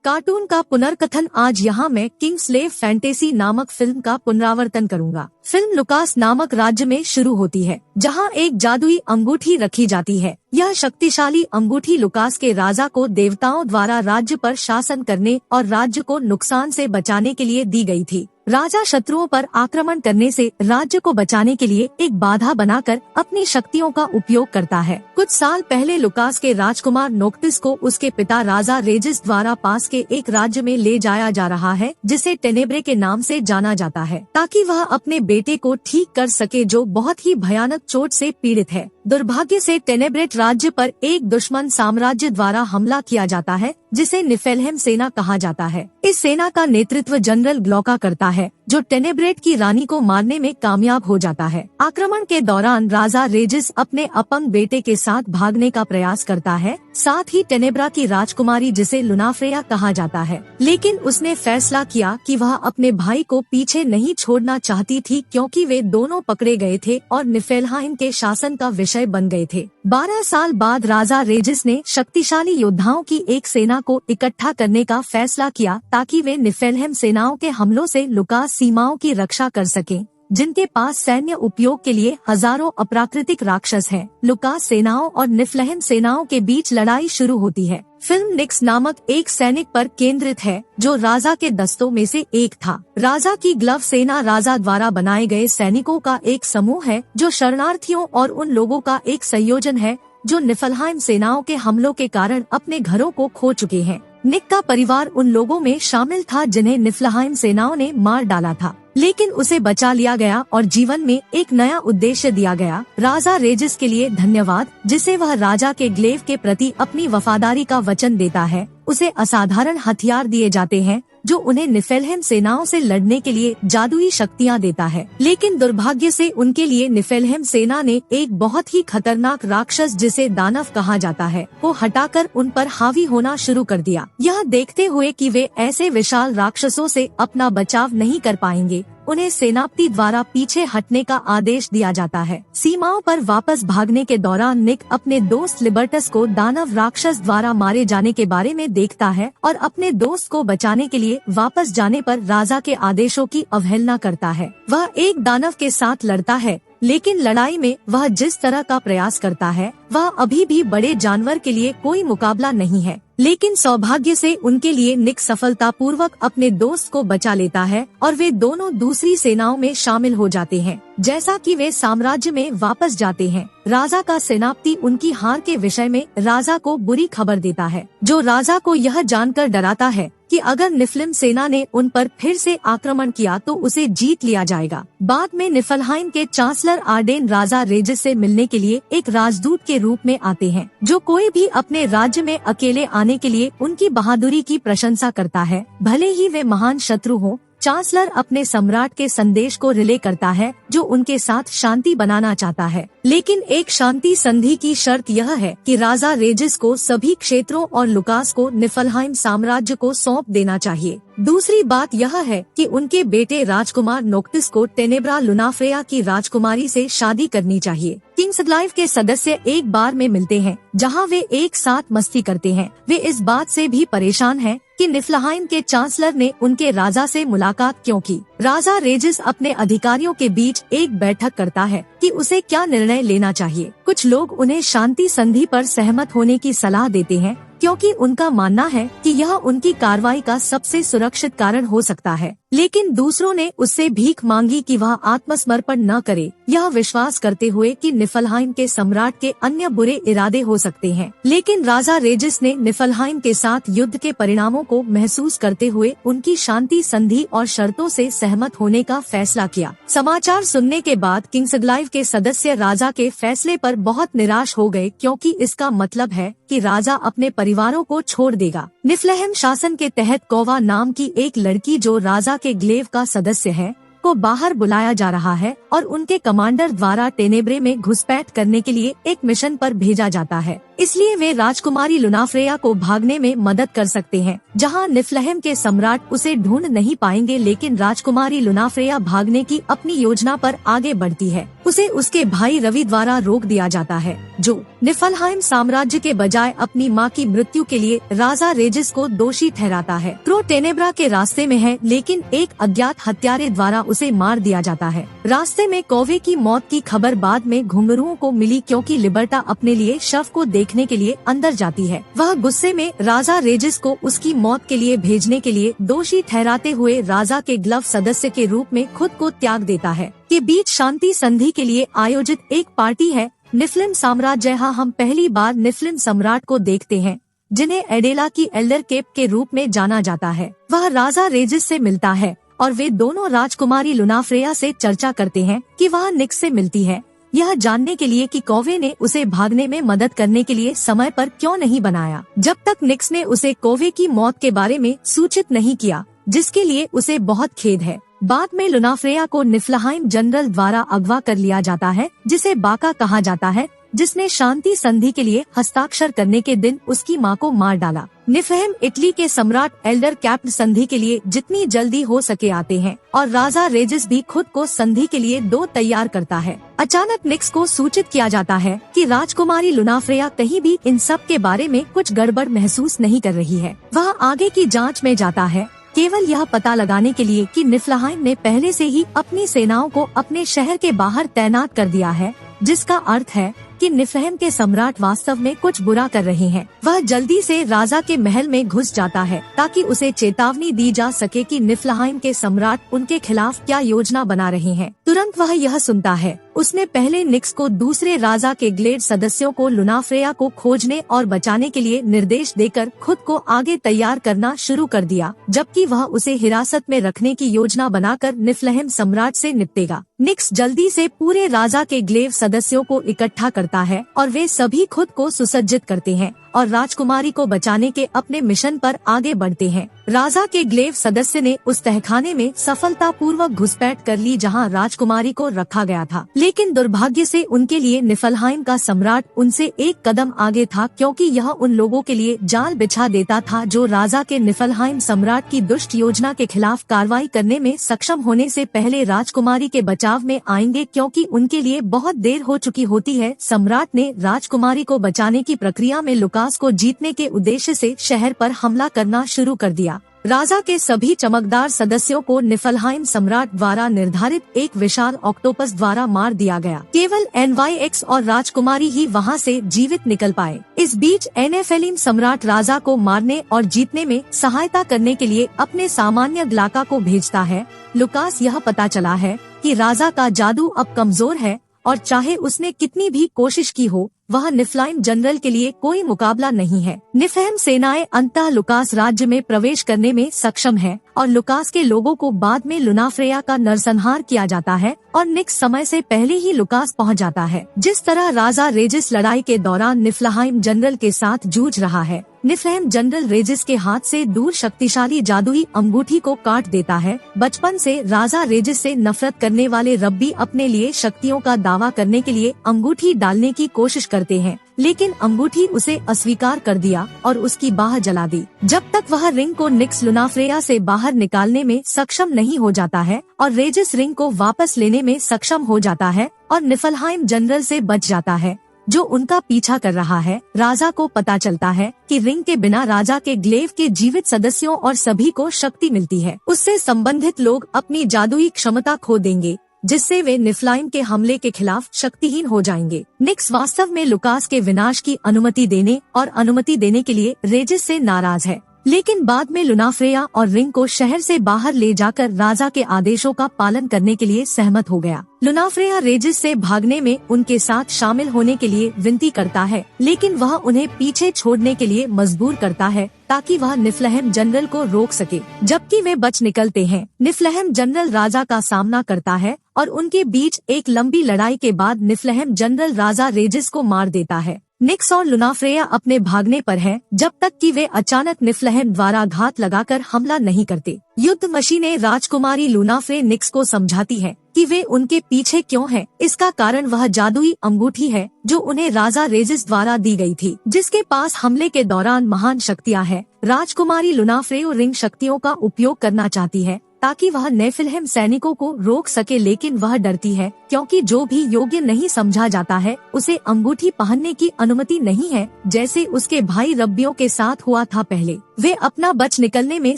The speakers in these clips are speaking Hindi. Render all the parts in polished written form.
कार्टून का पुनर्कथन। आज यहाँ मैं किंग्सलेव फैंटेसी नामक फिल्म का पुनरावर्तन करूँगा। फिल्म लुकास नामक राज्य में शुरू होती है, जहाँ एक जादुई अंगूठी रखी जाती है। यह शक्तिशाली अंगूठी लुकास के राजा को देवताओं द्वारा राज्य पर शासन करने और राज्य को नुकसान से बचाने के लिए दी गई थी। राजा शत्रुओं पर आक्रमण करने से राज्य को बचाने के लिए एक बाधा बनाकर अपनी शक्तियों का उपयोग करता है। कुछ साल पहले लुकास के राजकुमार नोक्टिस को उसके पिता राजा रेजिस द्वारा पास के एक राज्य में ले जाया जा रहा है, जिसे टेनेब्रे के नाम से जाना जाता है, ताकि वह अपने बेटे को ठीक कर सके जो बहुत ही भयानक चोट से पीड़ित है। दुर्भाग्य से टेनेब्रेट राज्य पर एक दुश्मन साम्राज्य द्वारा हमला किया जाता है, जिसे निफेलहेम सेना कहा जाता है। इस सेना का नेतृत्व जनरल ग्लौका करता है, जो टेनेब्रेट की रानी को मारने में कामयाब हो जाता है। आक्रमण के दौरान राजा रेजिस अपने अपंग बेटे के साथ भागने का प्रयास करता है, साथ ही टेनेब्रा की राजकुमारी जिसे लुनाफ्रेया कहा जाता है, लेकिन उसने फैसला किया कि वह अपने भाई को पीछे नहीं छोड़ना चाहती थी, क्योंकि वे दोनों पकड़े गए थे और निफेलहाइम के शासन का विषय बन गए थे। 12 साल बाद राजा रेजिस ने शक्तिशाली योद्धाओं की एक सेना को इकट्ठा करने का फैसला किया, ताकि वे निफेलहेम सेनाओं के हमलों से लुकास सीमाओं की रक्षा कर सकें, जिनके पास सैन्य उपयोग के लिए हजारों अप्राकृतिक राक्षस हैं। लुकास सेनाओं और निफलहेम सेनाओं के बीच लड़ाई शुरू होती है। फिल्म निक्स नामक एक सैनिक पर केंद्रित है, जो राजा के दस्तों में से एक था। राजा की ग्लव सेना राजा द्वारा बनाए गए सैनिकों का एक समूह है, जो शरणार्थियों और उन लोगों का एक संयोजन है जो निफलहाइम सेनाओं के हमलों के कारण अपने घरों को खो चुके हैं। निक का परिवार उन लोगों में शामिल था जिन्हें निफलहाइम सेनाओं ने मार डाला था, लेकिन उसे बचा लिया गया और जीवन में एक नया उद्देश्य दिया गया। राजा रेजिस के लिए धन्यवाद, जिसे वह राजा के ग्लेव के प्रति अपनी वफादारी का वचन देता है। उसे असाधारण हथियार दिए जाते हैं, जो उन्हें निफेलहेम सेनाओं से लड़ने के लिए जादुई शक्तियां देता है। लेकिन दुर्भाग्य से उनके लिए निफेलहेम सेना ने एक बहुत ही खतरनाक राक्षस, जिसे दानव कहा जाता है, को हटाकर उन पर हावी होना शुरू कर दिया। यह देखते हुए कि वे ऐसे विशाल राक्षसों से अपना बचाव नहीं कर पाएंगे, उन्हें सेनापति द्वारा पीछे हटने का आदेश दिया जाता है। सीमाओं पर वापस भागने के दौरान निक अपने दोस्त लिबर्टस को दानव राक्षस द्वारा मारे जाने के बारे में देखता है और अपने दोस्त को बचाने के लिए वापस जाने पर राजा के आदेशों की अवहेलना करता है। वह एक दानव के साथ लड़ता है, लेकिन लड़ाई में वह जिस तरह का प्रयास करता है, वह अभी भी बड़े जानवर के लिए कोई मुकाबला नहीं है। लेकिन सौभाग्य से उनके लिए निक सफलतापूर्वक अपने दोस्त को बचा लेता है और वे दोनों दूसरी सेनाओं में शामिल हो जाते हैं। जैसा कि वे साम्राज्य में वापस जाते हैं, राजा का सेनापति उनकी हार के विषय में राजा को बुरी खबर देता है, जो राजा को यह जानकर डराता है कि अगर निफलिम सेना ने उन पर फिर से आक्रमण किया तो उसे जीत लिया जाएगा। बाद में निफलहाइम के चांसलर आर्डेन राजा रेजिस से मिलने के लिए एक राजदूत के रूप में आते हैं, जो कोई भी अपने राज्य में अकेले आने के लिए उनकी बहादुरी की प्रशंसा करता है, भले ही वे महान शत्रु हों। चांसलर अपने सम्राट के संदेश को रिले करता है, जो उनके साथ शांति बनाना चाहता है, लेकिन एक शांति संधि की शर्त यह है कि राजा रेजिस को सभी क्षेत्रों और लुकास को निफलहाइम साम्राज्य को सौंप देना चाहिए। दूसरी बात यह है कि उनके बेटे राजकुमार नोक्टिस को टेनेब्रा लुनाफ्रेया की राजकुमारी से शादी करनी चाहिए। किंग्सग्लाइव के सदस्य एक बार में मिलते हैं, जहां वे एक साथ मस्ती करते हैं। वे इस बात से भी परेशान हैं कि निफलहाइम के चांसलर ने उनके राजा से मुलाकात क्यों की। राजा रेजिस अपने अधिकारियों के बीच एक बैठक करता है कि उसे क्या निर्णय लेना चाहिए। कुछ लोग उन्हें शांति संधि पर सहमत होने की सलाह देते हैं, क्योंकि उनका मानना है कि यह उनकी कार्रवाई का सबसे सुरक्षित कारण हो सकता है। लेकिन दूसरों ने उससे भीख मांगी कि वह आत्मसमर्पण न करे, यह विश्वास करते हुए कि निफलहाइम के सम्राट के अन्य बुरे इरादे हो सकते हैं। लेकिन राजा रेजिस ने निफलहाइम के साथ युद्ध के परिणामों को महसूस करते हुए उनकी शांति संधि और शर्तों से सहमत होने का फैसला किया। समाचार सुनने के बाद किंग्सग्लाइव के सदस्य राजा के फैसले पर बहुत निराश हो गए, क्योंकि इसका मतलब है कि राजा अपने परिवारों को छोड़ देगा। निफलहेम शासन के तहत कोवा नाम की एक लड़की, जो राजा के ग्लेव का सदस्य है, को बाहर बुलाया जा रहा है और उनके कमांडर द्वारा टेनेब्रे में घुसपैठ करने के लिए एक मिशन पर भेजा जाता है। इसलिए वे राजकुमारी लुनाफ्रेया को भागने में मदद कर सकते हैं, जहां निफ्लहेम के सम्राट उसे ढूंढ नहीं पाएंगे। लेकिन राजकुमारी लुनाफ्रेया भागने की अपनी योजना पर आगे बढ़ती है। उसे उसके भाई रवि द्वारा रोक दिया जाता है, जो निफलहाइम साम्राज्य के बजाय अपनी मां की मृत्यु के लिए राजा रेजिस को दोषी ठहराता है। क्रो टेनेब्रा के रास्ते में है, लेकिन एक अज्ञात हत्यारे द्वारा उसे मार दिया जाता है। रास्ते में कौवे की मौत की खबर बाद में घुंघरूओं को मिली, क्योंकि लिबर्टा अपने लिए शव को देखने के लिए अंदर जाती है। वह गुस्से में राजा रेजिस को उसकी मौत के लिए भेजने के लिए दोषी ठहराते हुए राजा के ग्लव सदस्य के रूप में खुद को त्याग देता है। के बीच शांति संधि के लिए आयोजित एक पार्टी है। निफ्लिम साम्राज्य। यहाँ हम पहली बार निफ्लिम सम्राट को देखते हैं, जिन्हें एडेला की एल्डर केप के रूप में जाना जाता है। वह राजा रेजिस से मिलता है और वे दोनों राजकुमारी लुनाफ्रेया से चर्चा करते हैं कि वह निक्स से मिलती है, यह जानने के लिए कि कौवे ने उसे भागने में मदद करने के लिए समय पर क्यों नहीं बनाया, जब तक निक्स ने उसे कौवे की मौत के बारे में सूचित नहीं किया, जिसके लिए उसे बहुत खेद है। बाद में लुनाफ्रेया को निफ्लहाइम जनरल द्वारा अगवा कर लिया जाता है, जिसे बाका कहा जाता है, जिसने शांति संधि के लिए हस्ताक्षर करने के दिन उसकी मां को मार डाला। निफ्लहेम इटली के सम्राट एल्डर कैप्ट संधि के लिए जितनी जल्दी हो सके आते हैं और राजा रेजिस भी खुद को संधि के लिए तैयार करता है। अचानक निक्स को सूचित किया जाता है कि राजकुमारी लुनाफ्रेया कहीं भी इन सब के बारे में कुछ गड़बड़ महसूस नहीं कर रही है। वह आगे की जाँच में जाता है, केवल यह पता लगाने के लिए कि निफ्लहाइम ने पहले से ही अपनी सेनाओं को अपने शहर के बाहर तैनात कर दिया है, जिसका अर्थ है कि निफ्लहेम के सम्राट वास्तव में कुछ बुरा कर रहे हैं। वह जल्दी से राजा के महल में घुस जाता है ताकि उसे चेतावनी दी जा सके कि निफ्लहाइम के सम्राट उनके खिलाफ क्या योजना बना रहे हैं। तुरंत वह यह सुनता है। उसने पहले निक्स को दूसरे राजा के ग्लेड सदस्यों को लुनाफ्रेया को खोजने और बचाने के लिए निर्देश देकर खुद को आगे तैयार करना शुरू कर दिया, जबकि वह उसे हिरासत में रखने की योजना बनाकर निफ्लहेम सम्राट से निपटेगा। निक्स जल्दी से पूरे राजा के ग्लेव सदस्यों को इकट्ठा करता है और वे सभी खुद को सुसज्जित करते हैं और राजकुमारी को बचाने के अपने मिशन पर आगे बढ़ते हैं। राजा के ग्लेव सदस्य ने उस तहखाने में सफलतापूर्वक घुसपैठ कर ली जहां राजकुमारी को रखा गया था, लेकिन दुर्भाग्य से उनके लिए निफलहाइम का सम्राट उनसे एक कदम आगे था, क्योंकि यह उन लोगों के लिए जाल बिछा देता था जो राजा के निफलहाइम सम्राट की दुष्ट योजना के खिलाफ कार्रवाई करने में सक्षम होने से पहले राजकुमारी के बचाव में आएंगे, क्योंकि उनके लिए बहुत देर हो चुकी होती है। सम्राट ने राजकुमारी को बचाने की प्रक्रिया में लुकास को जीतने के उद्देश्य से शहर पर हमला करना शुरू कर दिया। राजा के सभी चमकदार सदस्यों को निफलहाइम सम्राट द्वारा निर्धारित एक विशाल ऑक्टोपस द्वारा मार दिया गया। केवल NYX और राजकुमारी ही वहां से जीवित निकल पाए। इस बीच नेफिलिम सम्राट राजा को मारने और जीतने में सहायता करने के लिए अपने सामान्य ग्लाका को भेजता है। लुकास यह पता चला है कि राजा का जादू अब कमजोर है और चाहे उसने कितनी भी कोशिश की हो, वह निफ्लहाइम जनरल के लिए कोई मुकाबला नहीं है। निफ्लहेम सेनाएं अंततः लुकास राज्य में प्रवेश करने में सक्षम है और लुकास के लोगों को बाद में लुनाफ्रेया का नरसंहार किया जाता है और निक्स समय से पहले ही लुकास पहुंच जाता है। जिस तरह राजा रेजिस लड़ाई के दौरान निफ्लहाइम जनरल के साथ जूझ रहा है, निफ्लहेम जनरल रेजिस के हाथ से दूर शक्तिशाली जादुई अंगूठी को काट देता है। बचपन से राजा रेजिस से नफरत करने वाले रब्बी अपने लिए शक्तियों का दावा करने के लिए अंगूठी डालने की कोशिश करते हैं, लेकिन अंगूठी उसे अस्वीकार कर दिया और उसकी बाह जला दी। जब तक वह रिंग को निक्स लुनाफ्रेया से बाहर निकालने में सक्षम नहीं हो जाता है और रेजिस रिंग को वापस लेने में सक्षम हो जाता है और निफलहाइम जनरल से बच जाता है, जो उनका पीछा कर रहा है। राजा को पता चलता है कि रिंग के बिना राजा के ग्लेव के जीवित सदस्यों और सभी को शक्ति मिलती है। उससे संबंधित लोग अपनी जादुई क्षमता खो देंगे, जिससे वे निफ्लहाइम के हमले के खिलाफ शक्तिहीन हो जाएंगे। निक्स वास्तव में लुकास के विनाश की अनुमति देने के लिए रेजिस से नाराज है, लेकिन बाद में लुनाफ्रेया और रिंग को शहर से बाहर ले जाकर राजा के आदेशों का पालन करने के लिए सहमत हो गया। लुनाफ्रेया रेजिस से भागने में उनके साथ शामिल होने के लिए विनती करता है, लेकिन वह उन्हें पीछे छोड़ने के लिए मजबूर करता है ताकि वह निफ्लहेम जनरल को रोक सके। जबकि वे बच निकलते हैं, निफ्लहेम जनरल राजा का सामना करता है और उनके बीच एक लंबी लड़ाई के बाद निफ्लहेम जनरल राजा रेजिस को मार देता है। निक्स और लुनाफ्रेया अपने भागने पर हैं, जब तक कि वे अचानक निफ्लहेम द्वारा घात लगाकर हमला नहीं करते। युद्ध मशीनें राजकुमारी लुनाफ्रे निक्स को समझाती है कि वे उनके पीछे क्यों हैं। इसका कारण वह जादुई अंगूठी है जो उन्हें राजा रेजिस द्वारा दी गई थी, जिसके पास हमले के दौरान महान शक्तियाँ हैं। राजकुमारी लुनाफ्रे रिंग शक्तियों का उपयोग करना चाहती है ताकि वह नेफिलहेम सैनिकों को रोक सके, लेकिन वह डरती है क्योंकि जो भी योग्य नहीं समझा जाता है उसे अंगूठी पहनने की अनुमति नहीं है, जैसे उसके भाई रब्बियों के साथ हुआ था पहले। वे अपना बच निकलने में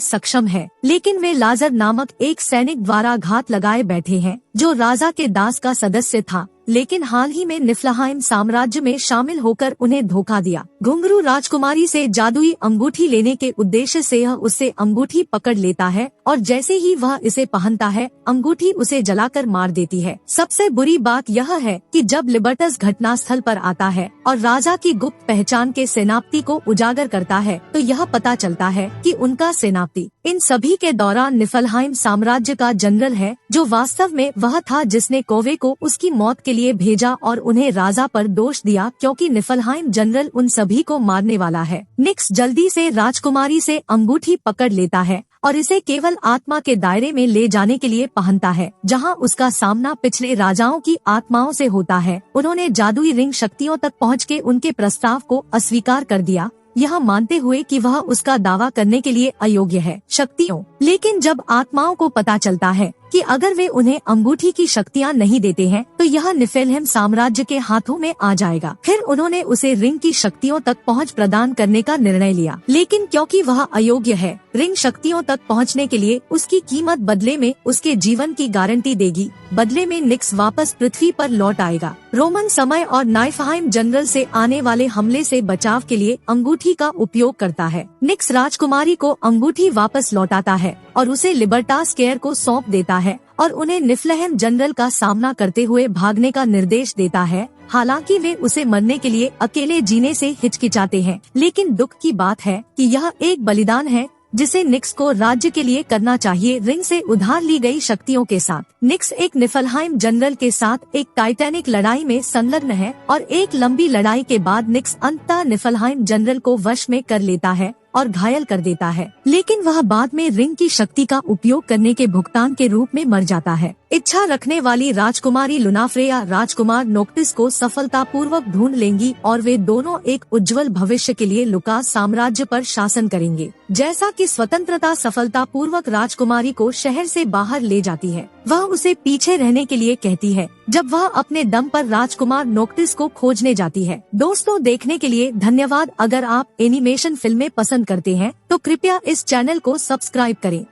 सक्षम है, लेकिन वे लाजर नामक एक सैनिक द्वारा घात लगाए बैठे हैं जो राजा के दास का सदस्य था, लेकिन हाल ही में निफ्लहाइम साम्राज्य में शामिल होकर उन्हें धोखा दिया। घुंघरू राजकुमारी से जादुई अंगूठी लेने के उद्देश्य से यह उससे अंगूठी पकड़ लेता है और जैसे ही वह इसे पहनता है अंगूठी उसे जलाकर मार देती है। सबसे बुरी बात यह है कि जब लिबर्टस घटनास्थल पर आता है और राजा की गुप्त पहचान के सेनापति को उजागर करता है तो यह पता चलता है कि उनका सेनापति इन सभी के दौरान निफलहाइम साम्राज्य का जनरल है, जो वास्तव में वह था जिसने कोवे को उसकी मौत के लिए भेजा और उन्हें राजा पर दोष दिया क्योंकि निफलहाइम जनरल उन सभी को मारने वाला है। निक्स जल्दी से राजकुमारी से अंगूठी पकड़ लेता है और इसे केवल आत्मा के दायरे में ले जाने के लिए पहनता है, जहां उसका सामना पिछले राजाओं की आत्माओं से होता है। उन्होंने जादुई रिंग शक्तियों तक पहुँच के उनके प्रस्ताव को अस्वीकार कर दिया, यह मानते हुए कि वह उसका दावा करने के लिए अयोग्य है शक्तियों। लेकिन जब आत्माओं को पता चलता है कि अगर वे उन्हें अंगूठी की शक्तियाँ नहीं देते हैं तो यह निफलहेम साम्राज्य के हाथों में आ जाएगा। फिर उन्होंने उसे रिंग की शक्तियों तक पहुंच प्रदान करने का निर्णय लिया, लेकिन क्योंकि वह अयोग्य है, रिंग शक्तियों तक पहुंचने के लिए उसकी कीमत बदले में उसके जीवन की गारंटी देगी। बदले में निक्स वापस पृथ्वी पर लौट आएगा। रोमन समय और नाइफहाइम जनरल से आने वाले हमले से बचाव के लिए अंगूठी का उपयोग करता है। निक्स राजकुमारी को अंगूठी वापस लौटाता है और उसे लिबर्टास केयर को सौंप देता है और उन्हें निफलहेम जनरल का सामना करते हुए भागने का निर्देश देता है। हालांकि वे उसे मरने के लिए अकेले जीने से हिचकिचाते हैं, लेकिन दुख की बात है कि यह एक बलिदान है जिसे निक्स को राज्य के लिए करना चाहिए, रिंग से उधार ली गई शक्तियों के साथ। निक्स एक निफलहाइम जनरल के साथ एक टाइटैनिक लड़ाई में संलग्न है और एक लंबी लड़ाई के बाद निक्स अंततः निफलहाइम जनरल को वश में कर लेता है और घायल कर देता है, लेकिन वह बाद में रिंग की शक्ति का उपयोग करने के भुगतान के रूप में मर जाता है। इच्छा रखने वाली राजकुमारी लुनाफ्रेया राजकुमार नोक्टिस को सफलतापूर्वक ढूंढ लेंगी और वे दोनों एक उज्जवल भविष्य के लिए लुकास साम्राज्य पर शासन करेंगे। जैसा कि स्वतंत्रता सफलतापूर्वक राजकुमारी को शहर से बाहर ले जाती है, वह उसे पीछे रहने के लिए कहती है जब वह अपने दम पर राजकुमार नोक्टिस को खोजने जाती है। दोस्तों, देखने के लिए धन्यवाद। अगर आप एनिमेशन फिल्में पसंद करते हैं तो कृपया इस चैनल को सब्सक्राइब करें।